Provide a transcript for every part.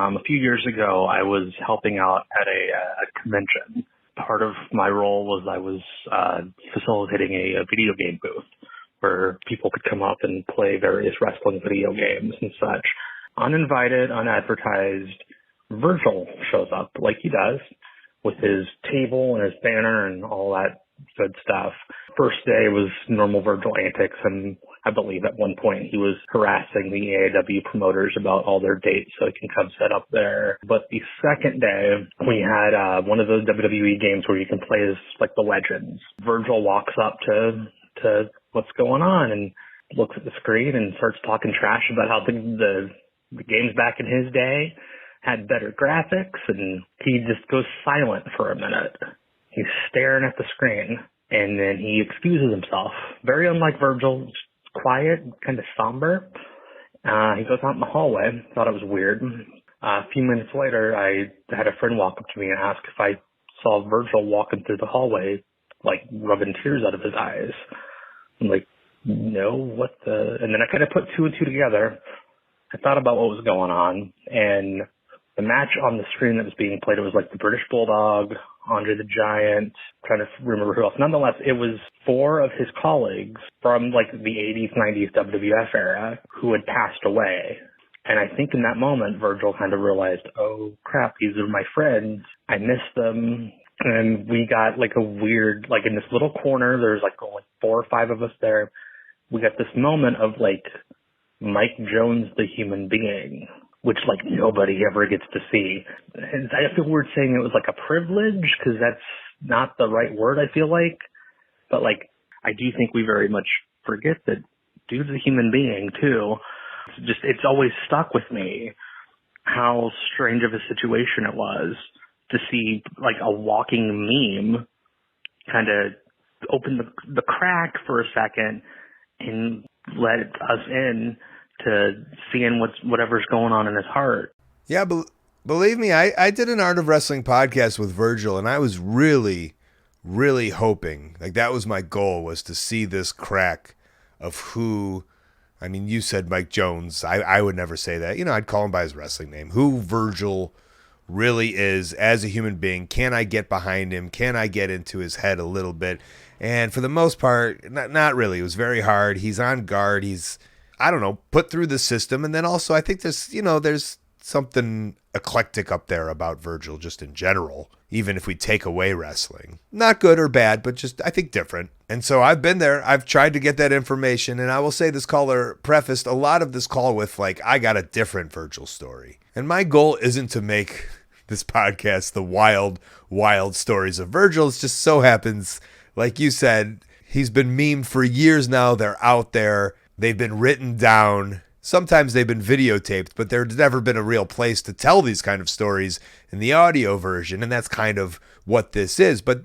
A few years ago, I was helping out at a convention. Part of my role was I was facilitating a video game booth where people could come up and play various wrestling video games and such. Uninvited, unadvertised, Virgil shows up like he does with his table and his banner and all that good stuff. First day was normal Virgil antics, and I believe at one point he was harassing the AAW promoters about all their dates so he can come set up there. But the second day, we had one of those WWE games where you can play as like the legends. Virgil walks up to what's going on and looks at the screen and starts talking trash about how the games back in his day had better graphics, and he just goes silent for a minute. He's staring at the screen, and then he excuses himself. Very unlike Virgil, quiet, kind of somber. He goes out in the hallway. Thought it was weird. A few minutes later, I had a friend walk up to me and ask if I saw Virgil walking through the hallway, like rubbing tears out of his eyes. I'm like, no, what the? And then I kind of put two and two together. I thought about what was going on, and the match on the screen that was being played, it was like the British Bulldog, Andre the Giant, trying to remember who else. Nonetheless, it was 4 of his colleagues from like the 80s, 90s WWF era who had passed away. And I think in that moment, Virgil kind of realized, oh crap, these are my friends. I miss them. And we got like a weird, like in this little corner, there's like only 4 or 5 of us there. We got this moment of like Mike Jones, the human being, which like nobody ever gets to see. And I feel weird saying it was like a privilege because that's not the right word, I feel like. But like, I do think we very much forget that dude's a human being too. It's always stuck with me how strange of a situation it was to see like a walking meme kind of open the crack for a second and let us in to seeing whatever's going on in his heart. Yeah, believe me, I did an Art of Wrestling podcast with Virgil, and I was really, really hoping, like that was my goal, was to see this crack of who, I mean, you said Mike Jones. I would never say that. You know, I'd call him by his wrestling name. Who Virgil really is as a human being. Can I get behind him? Can I get into his head a little bit? And for the most part, not really. It was very hard. He's on guard. He's, I don't know, put through the system. And then also I think there's something eclectic up there about Virgil just in general, even if we take away wrestling. Not good or bad, but just, I think, different. And so I've been there. I've tried to get that information. And I will say this caller prefaced a lot of this call with like, I got a different Virgil story. And my goal isn't to make this podcast the wild, wild stories of Virgil. It just so happens, like you said, he's been memed for years now. They're out there. They've been written down. Sometimes they've been videotaped, but there's never been a real place to tell these kind of stories in the audio version, and that's kind of what this is. But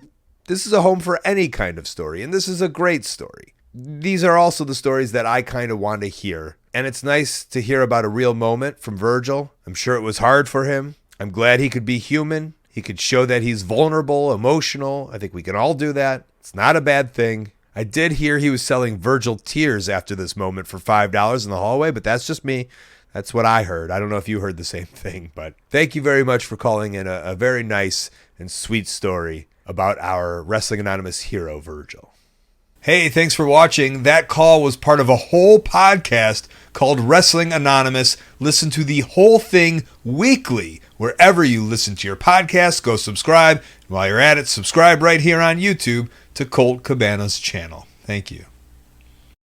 this is a home for any kind of story, and this is a great story. These are also the stories that I kind of want to hear, and it's nice to hear about a real moment from Virgil. I'm sure it was hard for him. I'm glad he could be human. He could show that he's vulnerable, emotional. I think we can all do that. It's not a bad thing. I did hear he was selling Virgil tears after this moment for $5 in the hallway, but that's just me. That's what I heard. I don't know if you heard the same thing, but thank you very much for calling in a very nice and sweet story about our Wrestling Anonymous hero, Virgil. Hey, thanks for watching. That call was part of a whole podcast called Wrestling Anonymous. Listen to the whole thing weekly. Wherever you listen to your podcast, go subscribe. And while you're at it, subscribe right here on YouTube to Colt Cabana's channel. Thank you.